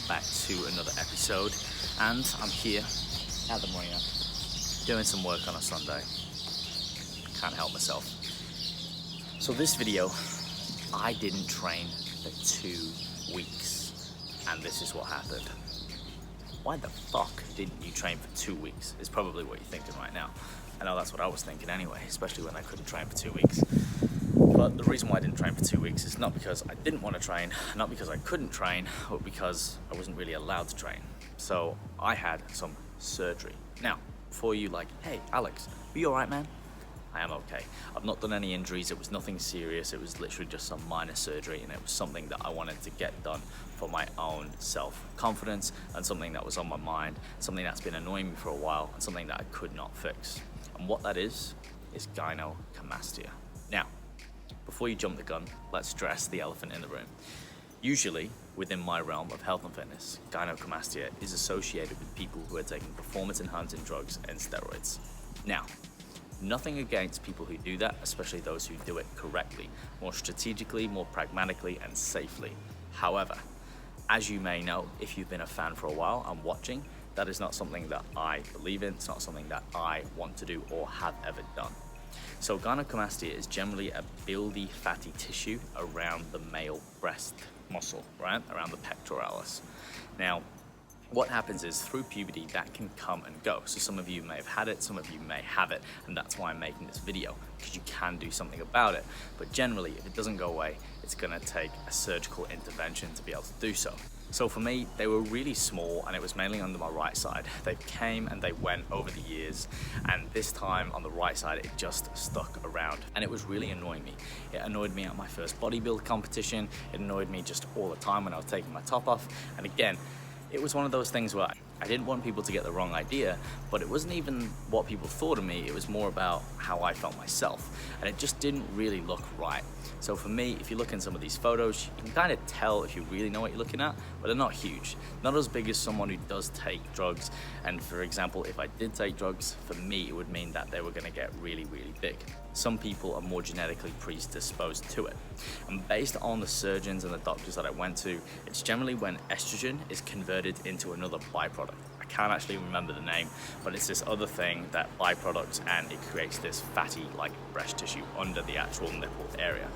back to another episode, and I'm here at the marina doing some work on a Sunday. Can't help myself. So this video, I didn't train for 2 weeks, and this is what happened. Why the fuck didn't you train for 2 weeks is probably what you're thinking right now. I know that's what I was thinking anyway, especially when I couldn't train for 2 weeks. But the reason why I didn't train for 2 weeks is not because I didn't want to train, not because I couldn't train, but because I wasn't really allowed to train. So I had some surgery. Now, before you like, hey Alex, are you alright, man? I am okay. I've not done any injuries, it was nothing serious, it was literally just some minor surgery, and it was something that I wanted to get done for my own self-confidence, and something that was on my mind, something that's been annoying me for a while, and something that I could not fix. And what that is gynecomastia. Now, before you jump the gun, let's address the elephant in the room. Usually, within my realm of health and fitness, gynecomastia is associated with people who are taking performance-enhancing drugs and steroids. Now, nothing against people who do that, especially those who do it correctly, more strategically, more pragmatically, and safely. However, as you may know, if you've been a fan for a while and watching, that is not something that I believe in, it's not something that I want to do or have ever done. So gynecomastia is generally a buildy, fatty tissue around the male breast muscle, right? Around the pectoralis. Now, what happens is through puberty that can come and go. So some of you may have had it, some of you may have it, and that's why I'm making this video, because you can do something about it. But generally, if it doesn't go away, it's gonna take a surgical intervention to be able to do so. So for me, they were really small, and it was mainly under my right side. They came and they went over the years, and this time on the right side, it just stuck around, and it was really annoying me. It annoyed me at my first bodybuild competition. It annoyed me just all the time when I was taking my top off. And again, it was one of those things where I didn't want people to get the wrong idea, but it wasn't even what people thought of me, it was more about how I felt myself, and it just didn't really look right. So for me, if you look in some of these photos, you can kind of tell if you really know what you're looking at, but they're not huge. Not as big as someone who does take drugs, and for example, if I did take drugs, for me, it would mean that they were gonna get really, really big. Some people are more genetically predisposed to it. And based on the surgeons and the doctors that I went to, it's generally when estrogen is converted into another byproduct. I can't actually remember the name, but it's this other thing that byproducts, and it creates this fatty like breast tissue under the actual nipple area.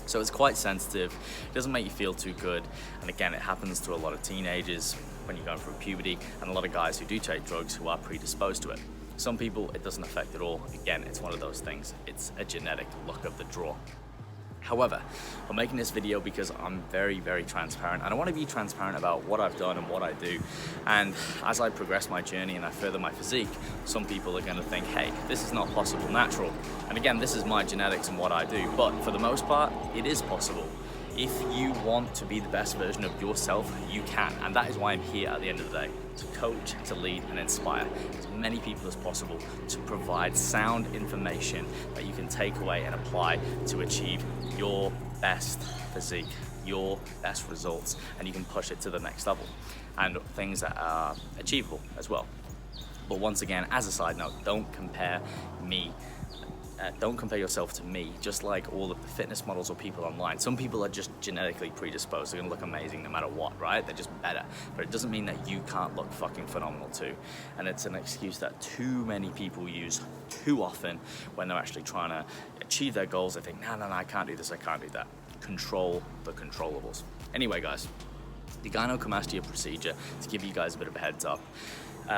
So it's quite sensitive, it doesn't make you feel too good, and again, it happens to a lot of teenagers when you're going through puberty, and a lot of guys who do take drugs who are predisposed to it. Some people, it doesn't affect at all. Again, it's one of those things. It's a genetic luck of the draw. However, I'm making this video because I'm very, very transparent, and I want to be transparent about what I've done and what I do. And as I progress my journey and I further my physique, some people are going to think, hey, this is not possible natural. And again, this is my genetics and what I do, but for the most part, it is possible. If you want to be the best version of yourself, you can. And that is why I'm here at the end of the day, to coach, to lead, and inspire as many people as possible, to provide sound information that you can take away and apply to achieve your best physique, your best results, and you can push it to the next level, and things that are achievable as well. But once again, as a side note, don't compare yourself to me, just like all of the fitness models or people online. Some people are just genetically predisposed, they're gonna look amazing no matter what, right? They're just better, but it doesn't mean that you can't look fucking phenomenal too. And it's an excuse that too many people use too often when they're actually trying to achieve their goals. They think, no, I can't do this, I can't do that. Control the controllables. Anyway, guys, the gynecomastia procedure, to give you guys a bit of a heads up,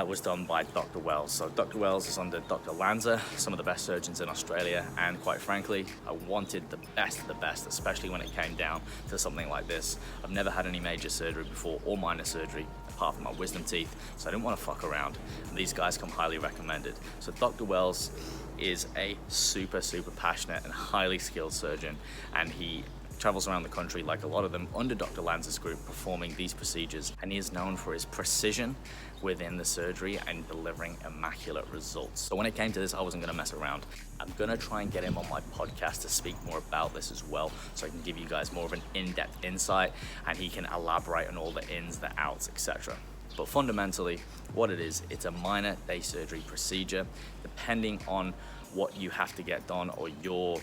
was done by Dr. Wells. So Dr. Wells is under Dr. Lanza, some of the best surgeons in Australia, and quite frankly, I wanted the best of the best, especially when it came down to something like this. I've never had any major surgery before, or minor surgery, apart from my wisdom teeth, so I didn't want to fuck around, and these guys come highly recommended. So Dr. Wells is a super passionate and highly skilled surgeon, and he travels around the country, like a lot of them, under Dr. Lanza's group, performing these procedures, and he is known for his precision within the surgery and delivering immaculate results. So when it came to this, I wasn't going to mess around. I'm going to try and get him on my podcast to speak more about this as well, so I can give you guys more of an in-depth insight, and he can elaborate on all the ins, the outs, etc. But fundamentally, what it is, it's a minor day surgery procedure. Depending on what you have to get done or your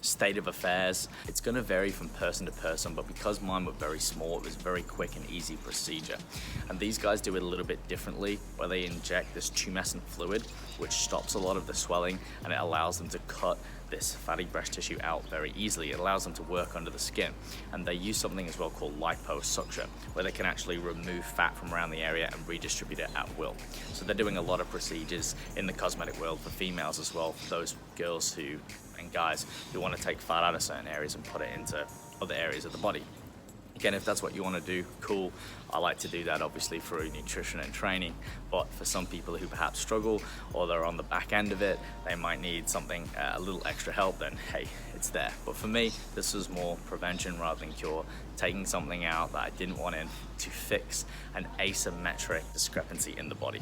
state of affairs. It's going to vary from person to person, but because mine were very small, it was a very quick and easy procedure. And these guys do it a little bit differently, where they inject this tumescent fluid, which stops a lot of the swelling, and it allows them to cut this fatty breast tissue out very easily. It allows them to work under the skin. And they use something as well called LIPOSCULPTURE, where they can actually remove fat from around the area and redistribute it at will. So they're doing a lot of procedures in the cosmetic world for females as well, for those girls who and guys who want to take fat out of certain areas and put it into other areas of the body. Again, if that's what you want to do, cool. I like to do that obviously through nutrition and training, but for some people who perhaps struggle or they're on the back end of it, they might need something, a little extra help, then hey, it's there. But for me, this was more prevention rather than cure, taking something out that I didn't want in to fix an asymmetric discrepancy in the body.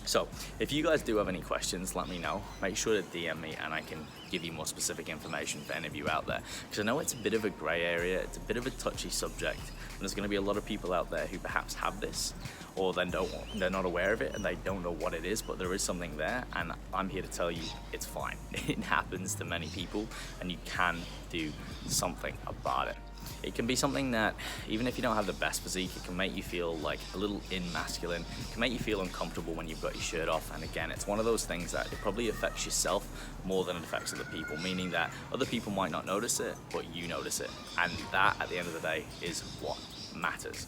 So if you guys do have any questions, let me know. Make sure to DM me and I can give you more specific information for any of you out there. Because I know it's a bit of a gray area, it's a bit of a touchy subject. And there's going to be a lot of people out there who perhaps have this, or they're not aware of it and they don't know what it is, but there is something there. And I'm here to tell you it's fine. It happens to many people and you can do something about it. It can be something that, even if you don't have the best physique, it can make you feel like a little masculine. It can make you feel uncomfortable when you've got your shirt off. And again, it's one of those things that it probably affects yourself more than it affects other people, meaning that other people might not notice it, but you notice it. And that, at the end of the day, is what matters.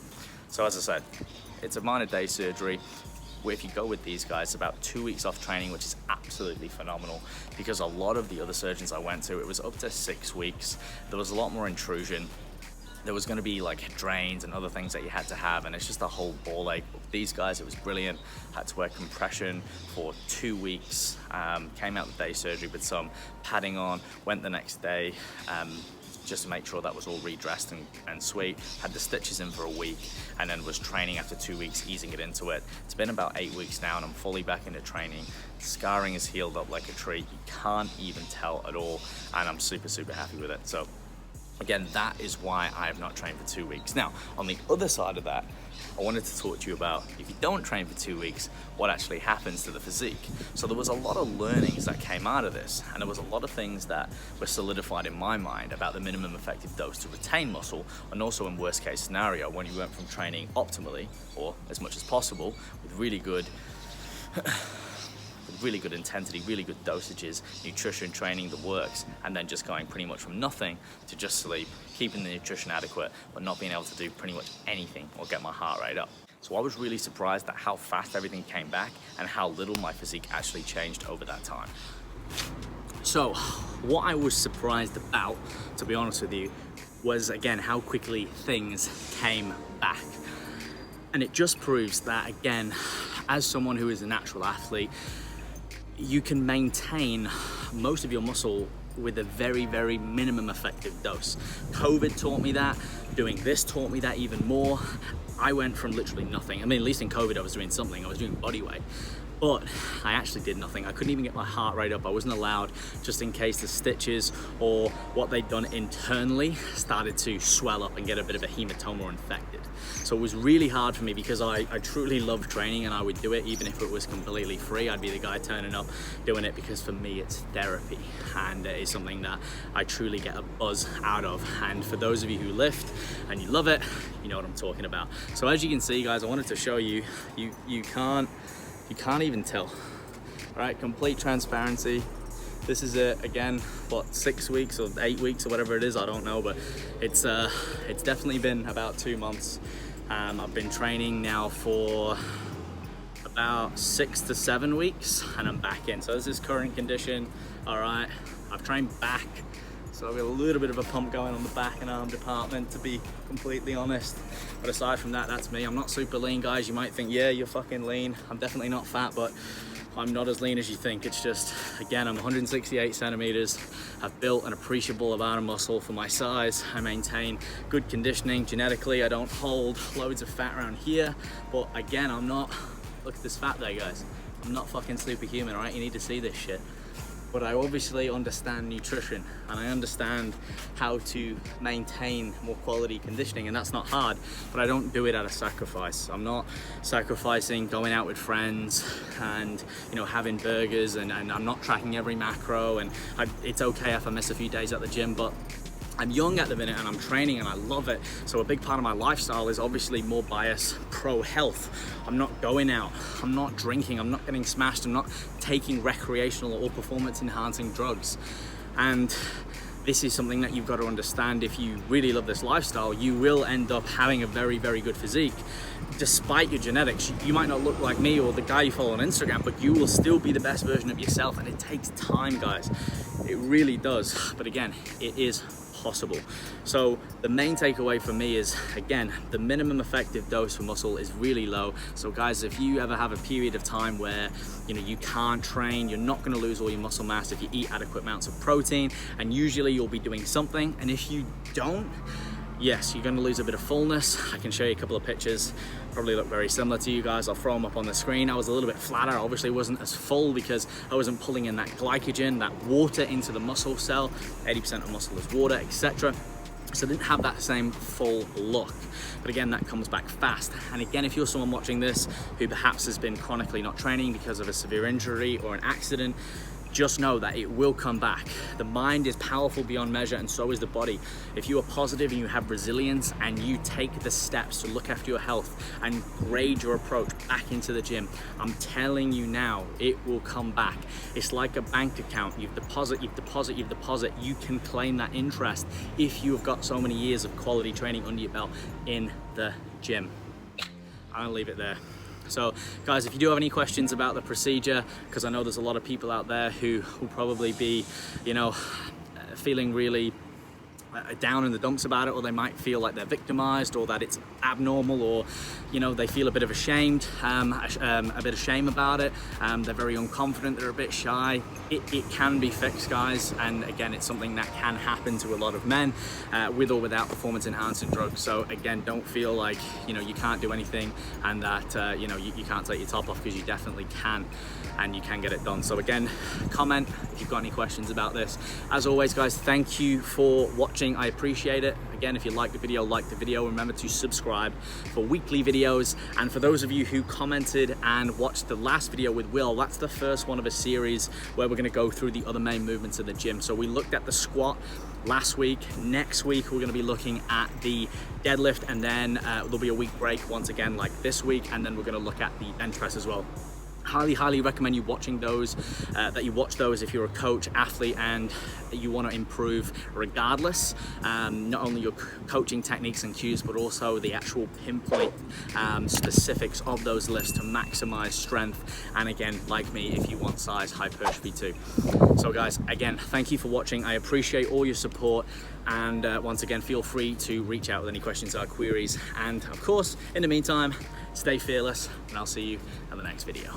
So as I said, it's a minor day surgery. If you go with these guys, about 2 weeks off training, which is absolutely phenomenal, because a lot of the other surgeons I went to, it was up to 6 weeks. There was a lot more intrusion. There was going to be like drains and other things that you had to have, and it's just a whole ball ache. But these guys, it was brilliant. Had to wear compression for 2 weeks. Came out the day surgery with some padding on. Went the next day just to make sure that was all redressed and sweet. Had the stitches in for a week, and then was training after 2 weeks, easing it into it. It's been about 8 weeks now, and I'm fully back into training. Scarring is healed up like a tree. You can't even tell at all, and I'm super, super happy with it. So again, that is why I have not trained for 2 weeks. Now, on the other side of that, I wanted to talk to you about, if you don't train for 2 weeks, what actually happens to the physique. So there was a lot of learnings that came out of this, and there was a lot of things that were solidified in my mind about the minimum effective dose to retain muscle, and also in worst case scenario, when you went from training optimally, or as much as possible, with really good intensity, really good dosages, nutrition, training, the works, and then just going pretty much from nothing to just sleep, keeping the nutrition adequate, but not being able to do pretty much anything or get my heart rate up. So I was really surprised at how fast everything came back and how little my physique actually changed over that time. So what I was surprised about, to be honest with you, was again how quickly things came back. And it just proves that, again, as someone who is a natural athlete, you can maintain most of your muscle with a very, very minimum effective dose. COVID taught me that. Doing this taught me that even more. I went from literally nothing. I mean, at least in COVID, I was doing something. I was doing body weight. But I actually did nothing. I couldn't even get my heart rate up. I wasn't allowed, just in case the stitches or what they'd done internally started to swell up and get a bit of a hematoma or infected. So it was really hard for me, because I truly love training, and I would do it even if it was completely free. I'd be the guy turning up doing it, because for me it's therapy, and it is something that I truly get a buzz out of. And for those of you who lift and you love it, you know what I'm talking about. So as you can see, guys, I wanted to show you, you can't even tell. All right, complete transparency. This is it again, what, 6 weeks or 8 weeks or whatever it is, I don't know, but it's definitely been about 2 months. I've been training now for about 6 to 7 weeks, and I'm back in. So this is current condition. All right, I've trained back, so I've got a little bit of a pump going on the back and arm department, to be completely honest. But aside from that, that's me. I'm not super lean, guys. You might think, yeah, you're fucking lean. I'm definitely not fat, but I'm not as lean as you think. It's just, again, I'm 168 centimeters. I've built an appreciable amount of muscle for my size. I maintain good conditioning genetically. I don't hold loads of fat around here, but again, I'm not, look at this fat there, guys. I'm not fucking superhuman, all right? You need to see this shit. but I obviously understand nutrition and I understand how to maintain more quality conditioning, and that's not hard, but I don't do it at a sacrifice. I'm not sacrificing going out with friends and, you know, having burgers, and I'm not tracking every macro, and it's okay if I miss a few days at the gym, but I'm young at the minute and I'm training and I love it. So a big part of my lifestyle is obviously more bias pro health. I'm not going out, I'm not drinking, I'm not getting smashed, I'm not taking recreational or performance enhancing drugs. And this is something that you've got to understand. If you really love this lifestyle, you will end up having a very, very good physique. Despite your genetics, you might not look like me or the guy you follow on Instagram, but you will still be the best version of yourself, and it takes time, guys. It really does. But again, it is possible. So the main takeaway for me is, again, the minimum effective dose for muscle is really low. So guys, if you ever have a period of time where, you know, you can't train, you're not going to lose all your muscle mass if you eat adequate amounts of protein, and usually you'll be doing something. And if you don't, yes, you're going to lose a bit of fullness. I can show you a couple of pictures, probably look very similar to you guys. I'll throw them up on the screen. I was a little bit flatter, obviously wasn't as full because I wasn't pulling in that glycogen, that water into the muscle cell. 80% of muscle is water, etc. So I didn't have that same full look. But again, that comes back fast. And again, if you're someone watching this who perhaps has been chronically not training because of a severe injury or an accident, just know that it will come back. The mind is powerful beyond measure, and so is the body. If you are positive and you have resilience and you take the steps to look after your health and grade your approach back into the gym, I'm telling you now, it will come back. It's like a bank account. You deposit, you can claim that interest if you have got so many years of quality training under your belt in the gym. I'll leave it there. So guys, if you do have any questions about the procedure, because I know there's a lot of people out there who will probably be, you know, feeling really down in the dumps about it, or they might feel like they're victimized, or that it's abnormal, or, you know, they feel a bit of ashamed, a bit of shame about it. They're very unconfident, they're a bit shy. It can be fixed, guys, and again, it's something that can happen to a lot of men with or without performance enhancing drugs. So again, don't feel like, you know, you can't do anything, and that you know, you can't take your top off, because you definitely can, and you can get it done. So again, comment if you've got any questions about this. As always, guys, thank you for watching. I appreciate it. Again, if you like the video, like the video. Remember to subscribe for weekly videos. And for those of you who commented and watched the last video with Will, that's the first one of a series where we're going to go through the other main movements of the gym. So we looked at the squat last week. Next week we're going to be looking at the deadlift, and then there'll be a week break once again like this week, and then we're going to look at the bench press as well. Highly recommend you watching those, that you watch those if you're a coach, athlete, and you want to improve regardless. Not only your coaching techniques and cues, but also the actual pinpoint specifics of those lifts to maximize strength. And again, like me, if you want size hypertrophy too. So guys, again, thank you for watching. I appreciate all your support. And once again, feel free to reach out with any questions or queries. And of course, in the meantime, stay fearless, and I'll see you in the next video.